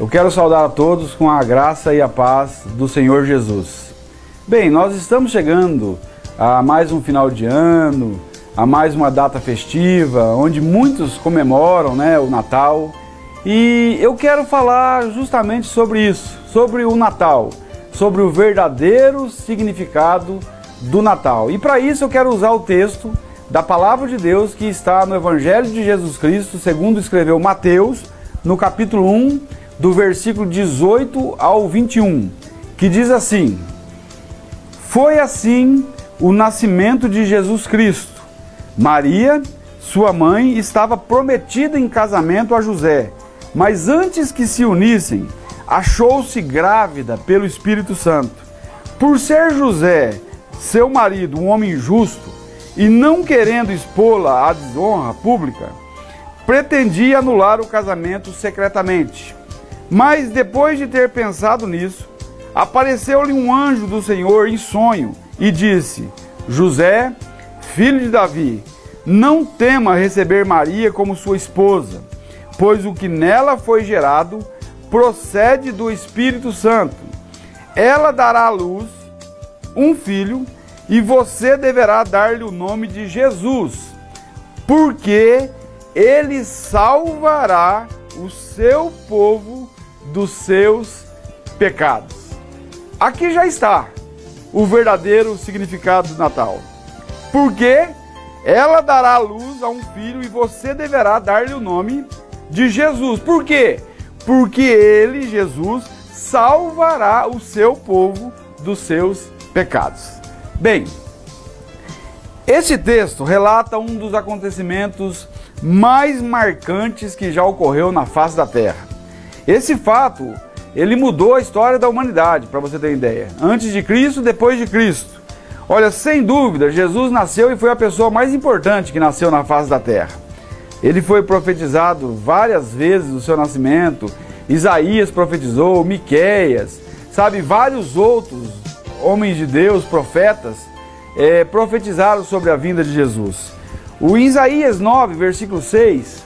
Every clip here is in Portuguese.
Eu quero saudar a todos com a graça e a paz do Senhor Jesus. Bem, nós estamos chegando a mais um final de ano, a mais uma data festiva, onde muitos comemoram, o Natal. E eu quero falar justamente sobre isso, sobre o Natal, sobre o verdadeiro significado do Natal. E para isso eu quero usar o texto da Palavra de Deus que está no Evangelho de Jesus Cristo, segundo escreveu Mateus, no capítulo 1, do versículo 18 ao 21, que diz assim: Foi assim o nascimento de Jesus Cristo. Maria, sua mãe, estava prometida em casamento a José, mas antes que se unissem, achou-se grávida pelo Espírito Santo. Por ser José, seu marido, um homem justo, e não querendo expô-la à desonra pública, pretendia anular o casamento secretamente. Mas depois de ter pensado nisso, apareceu-lhe um anjo do Senhor em sonho e disse: José, filho de Davi, não tema receber Maria como sua esposa, pois o que nela foi gerado procede do Espírito Santo. Ela dará à luz um filho e você deverá dar-lhe o nome de Jesus, porque ele salvará o seu povo dos seus pecados. Aqui já está o verdadeiro significado do Natal. Porque ela dará à luz a um filho e você deverá dar-lhe o nome de Jesus. Por quê? Porque ele, Jesus, salvará o seu povo dos seus pecados. Bem, este texto relata um dos acontecimentos mais marcantes que já ocorreu na face da Terra. Esse fato, ele mudou a história da humanidade, para você ter ideia. Antes de Cristo, depois de Cristo. Olha, sem dúvida, Jesus nasceu e foi a pessoa mais importante que nasceu na face da Terra. Ele foi profetizado várias vezes no seu nascimento. Isaías profetizou, Miqueias, vários outros homens de Deus, profetas, profetizaram sobre a vinda de Jesus. O Isaías 9, versículo 6,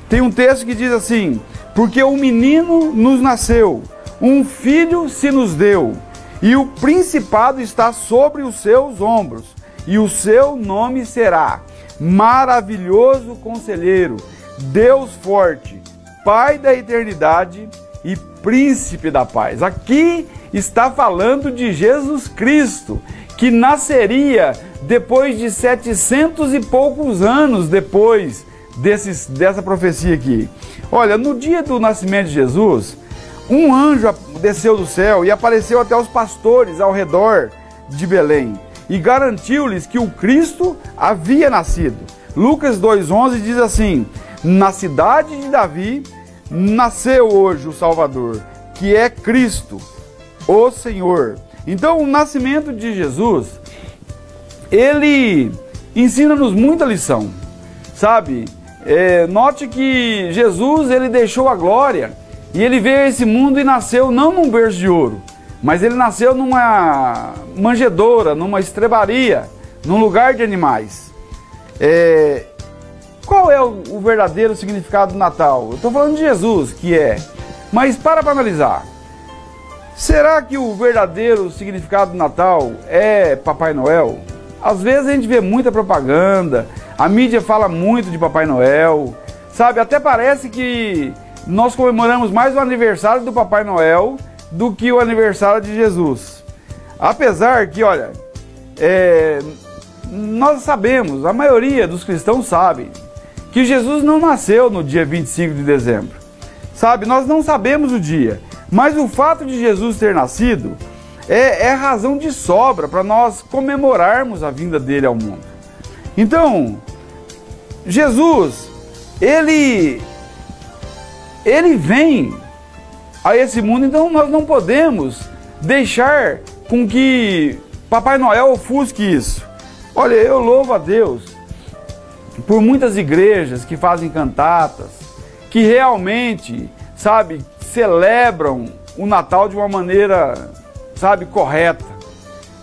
tem um texto que diz assim: Porque um menino nos nasceu, um filho se nos deu, e o principado está sobre os seus ombros, e o seu nome será Maravilhoso Conselheiro, Deus Forte, Pai da Eternidade e Príncipe da Paz. Aqui está falando de Jesus Cristo, que nasceria depois de 700 e poucos anos depois dessa profecia aqui. Olha, no dia do nascimento de Jesus, um anjo desceu do céu e apareceu até os pastores ao redor de Belém e garantiu-lhes que o Cristo havia nascido. Lucas 2,11 diz assim: Na cidade de Davi nasceu hoje o Salvador, que é Cristo, o Senhor. Então, o nascimento de Jesus, ele ensina-nos muita lição, note que Jesus, ele deixou a glória e ele veio a esse mundo e nasceu não num berço de ouro, mas ele nasceu numa manjedoura, numa estrebaria, num lugar de animais. Qual é o verdadeiro significado do Natal? Eu estou falando de Jesus, mas para analisar. Será que o verdadeiro significado do Natal é Papai Noel? Às vezes a gente vê muita propaganda, a mídia fala muito de Papai Noel, até parece que nós comemoramos mais o aniversário do Papai Noel do que o aniversário de Jesus. Apesar que, olha, nós sabemos, a maioria dos cristãos sabem, que Jesus não nasceu no dia 25 de dezembro. Nós não sabemos o dia, mas o fato de Jesus ter nascido é razão de sobra para nós comemorarmos a vinda dele ao mundo. Então, Jesus, ele vem a esse mundo, então nós não podemos deixar com que Papai Noel ofusque isso. Olha, eu louvo a Deus por muitas igrejas que fazem cantatas, que realmente, celebram o Natal de uma maneira, correta.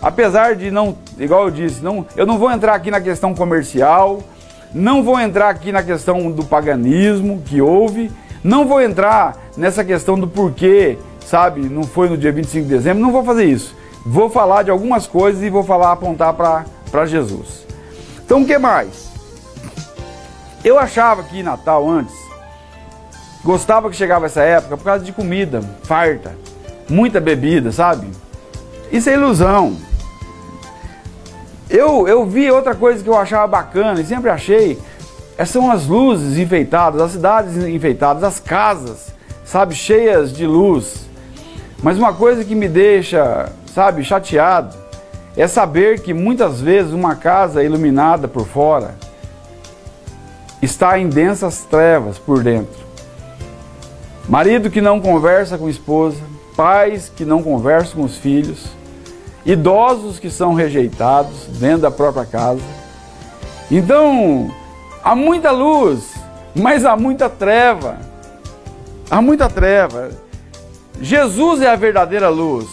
Apesar de não, igual eu disse, eu não vou entrar aqui na questão comercial, não vou entrar aqui na questão do paganismo que houve, Não vou entrar nessa questão do porquê, sabe, não foi no dia 25 de dezembro, não vou fazer isso. Vou falar de algumas coisas e vou apontar para Jesus. Então o que mais? Eu achava que Natal antes, gostava que chegava essa época por causa de comida, farta, muita bebida, sabe? Isso é ilusão. Eu vi outra coisa que eu achava bacana e sempre achei, são as luzes enfeitadas, as cidades enfeitadas, as casas, sabe, cheias de luz. Mas uma coisa que me deixa, sabe, chateado, é saber que muitas vezes uma casa iluminada por fora está em densas trevas por dentro. Marido que não conversa com a esposa, pais que não conversam com os filhos, idosos que são rejeitados dentro da própria casa. Então, há muita luz, mas há muita treva. Há muita treva. Jesus é a verdadeira luz.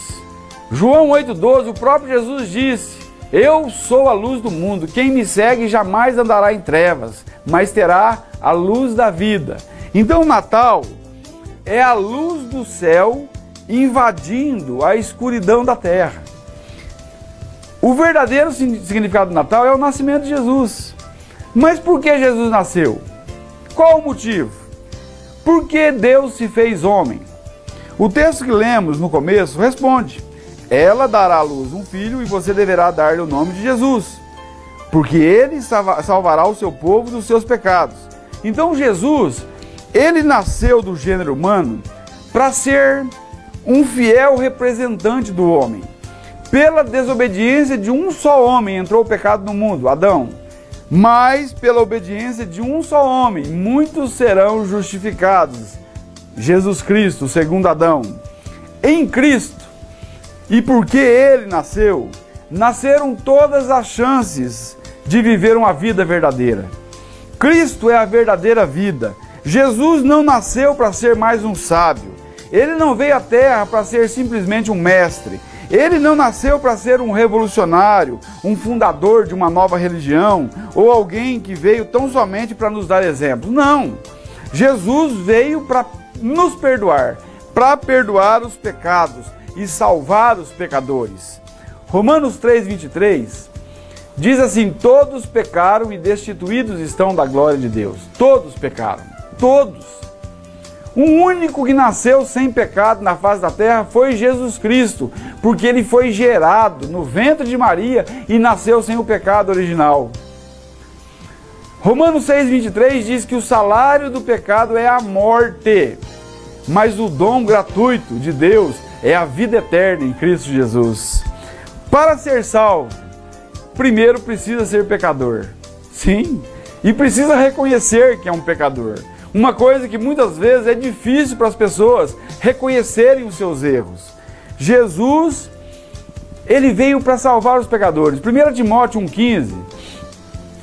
João 8,12, o próprio Jesus disse: eu sou a luz do mundo, quem me segue jamais andará em trevas, mas terá a luz da vida. Então o Natal é a luz do céu invadindo a escuridão da terra. O verdadeiro significado do Natal é o nascimento de Jesus. Mas por que Jesus nasceu? Qual o motivo? Porque Deus se fez homem. O texto que lemos no começo responde: ela dará à luz um filho e você deverá dar-lhe o nome de Jesus, porque ele salvará o seu povo dos seus pecados. Então Jesus, ele nasceu do gênero humano para ser um fiel representante do homem. Pela desobediência de um só homem entrou o pecado no mundo, Adão. Mas pela obediência de um só homem, muitos serão justificados. Jesus Cristo, segundo Adão. Em Cristo, e porque ele nasceu, nasceram todas as chances de viver uma vida verdadeira. Cristo é a verdadeira vida. Jesus não nasceu para ser mais um sábio. Ele não veio à terra para ser simplesmente um mestre. Ele não nasceu para ser um revolucionário, um fundador de uma nova religião, ou alguém que veio tão somente para nos dar exemplos. Não! Jesus veio para nos perdoar, para perdoar os pecados e salvar os pecadores. Romanos 3,23 diz assim: todos pecaram e destituídos estão da glória de Deus. Todos pecaram, todos. O único que nasceu sem pecado na face da terra foi Jesus Cristo, porque ele foi gerado no ventre de Maria e nasceu sem o pecado original. Romanos 6,23 diz que o salário do pecado é a morte, mas o dom gratuito de Deus é a vida eterna em Cristo Jesus. Para ser salvo, primeiro precisa ser pecador. Sim, e precisa reconhecer que é um pecador. Uma coisa que muitas vezes é difícil para as pessoas reconhecerem os seus erros. Jesus, ele veio para salvar os pecadores. 1 Timóteo 1,15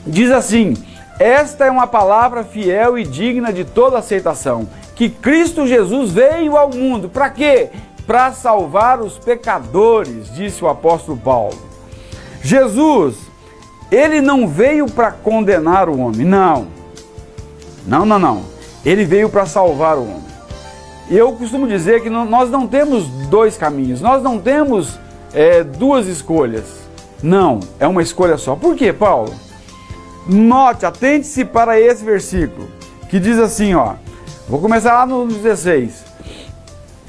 diz assim: esta é uma palavra fiel e digna de toda aceitação, que Cristo Jesus veio ao mundo. Para quê? Para salvar os pecadores, disse o apóstolo Paulo. Jesus, ele não veio para condenar o homem, não. Ele veio para salvar o homem. Eu costumo dizer que nós não temos dois caminhos, nós não temos duas escolhas. Não, é uma escolha só. Por quê, Paulo? Note, atente-se para esse versículo, que diz assim, ó. Vou começar lá no 16.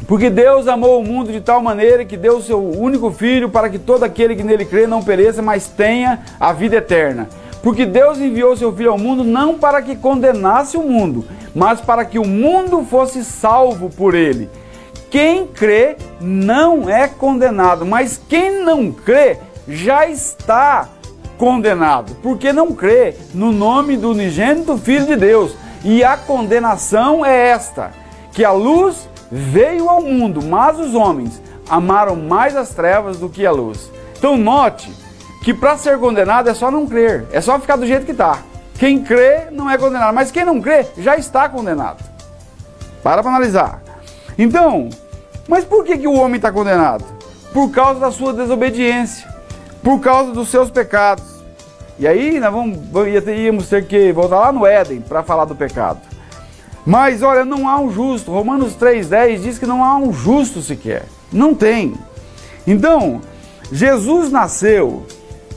Porque Deus amou o mundo de tal maneira que deu o seu único Filho para que todo aquele que nele crê não pereça, mas tenha a vida eterna. Porque Deus enviou seu Filho ao mundo não para que condenasse o mundo, mas para que o mundo fosse salvo por ele. Quem crê não é condenado, mas quem não crê já está condenado, porque não crê no nome do unigênito Filho de Deus. E a condenação é esta, que a luz veio ao mundo, mas os homens amaram mais as trevas do que a luz. Então note que para ser condenado é só não crer, é só ficar do jeito que está. Quem crê não é condenado, mas quem não crê já está condenado. Para analisar. Então, mas por que o homem está condenado? Por causa da sua desobediência, por causa dos seus pecados. E aí nós íamos ter que voltar lá no Éden para falar do pecado. Mas olha, não há um justo. Romanos 3,10 diz que não há um justo sequer. Não tem. Então, Jesus nasceu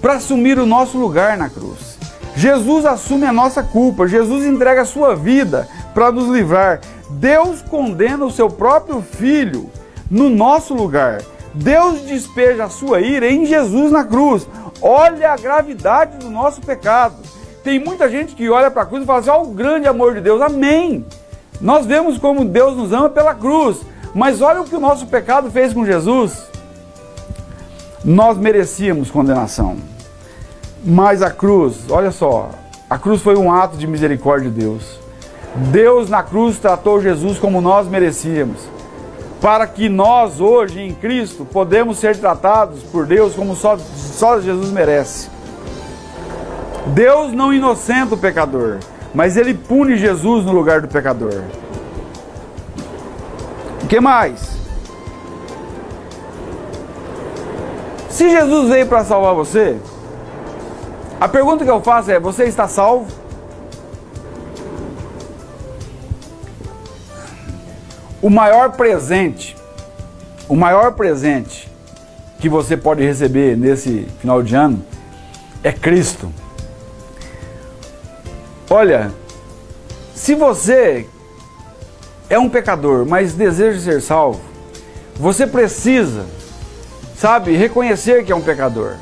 para assumir o nosso lugar na cruz. Jesus assume a nossa culpa. Jesus entrega a sua vida para nos livrar. Deus condena o seu próprio Filho no nosso lugar. Deus despeja a sua ira em Jesus na cruz. Olha a gravidade do nosso pecado. Tem muita gente que olha para a cruz e fala assim: olha o grande amor de Deus. Amém. Nós vemos como Deus nos ama pela cruz. Mas olha o que o nosso pecado fez com Jesus. Nós merecíamos condenação. Mas a cruz, olha só, a cruz foi um ato de misericórdia de Deus. Deus na cruz tratou Jesus como nós merecíamos, para que nós hoje em Cristo podemos ser tratados por Deus como só Jesus merece. Deus não inocenta o pecador, mas Ele pune Jesus no lugar do pecador. O que mais? Se Jesus veio para salvar você, a pergunta que eu faço é: você está salvo? O maior presente que você pode receber nesse final de ano é Cristo. Olha, se você é um pecador, mas deseja ser salvo, você precisa, reconhecer que é um pecador.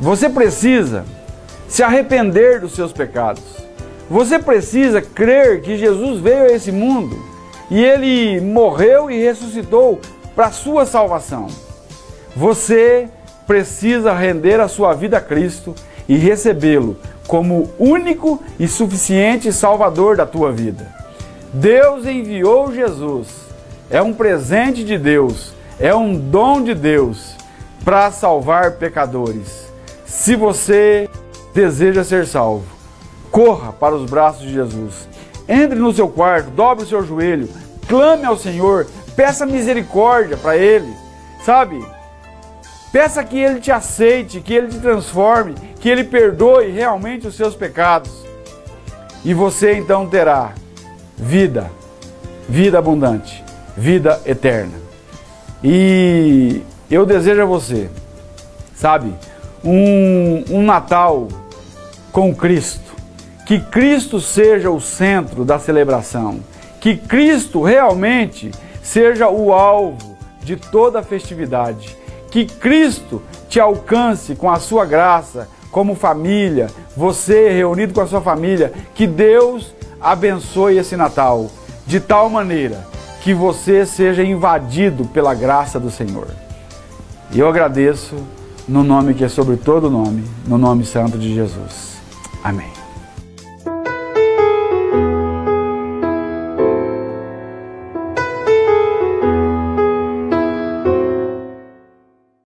Você precisa se arrepender dos seus pecados. Você precisa crer que Jesus veio a esse mundo e Ele morreu e ressuscitou para a sua salvação. Você precisa render a sua vida a Cristo e recebê-lo como único e suficiente Salvador da tua vida. Deus enviou Jesus. É um presente de Deus. É um dom de Deus para salvar pecadores. Se você deseja ser salvo, corra para os braços de Jesus. Entre no seu quarto, dobre o seu joelho, clame ao Senhor, peça misericórdia para Ele, Peça que Ele te aceite, que Ele te transforme, que Ele perdoe realmente os seus pecados. E você então terá vida abundante, vida eterna. E eu desejo a você, um Natal com Cristo. Que Cristo seja o centro da celebração. Que Cristo realmente seja o alvo de toda a festividade. Que Cristo te alcance com a sua graça, como família, você reunido com a sua família. Que Deus abençoe esse Natal de tal maneira que você seja invadido pela graça do Senhor. E eu agradeço no nome que é sobre todo nome, no nome santo de Jesus. Amém.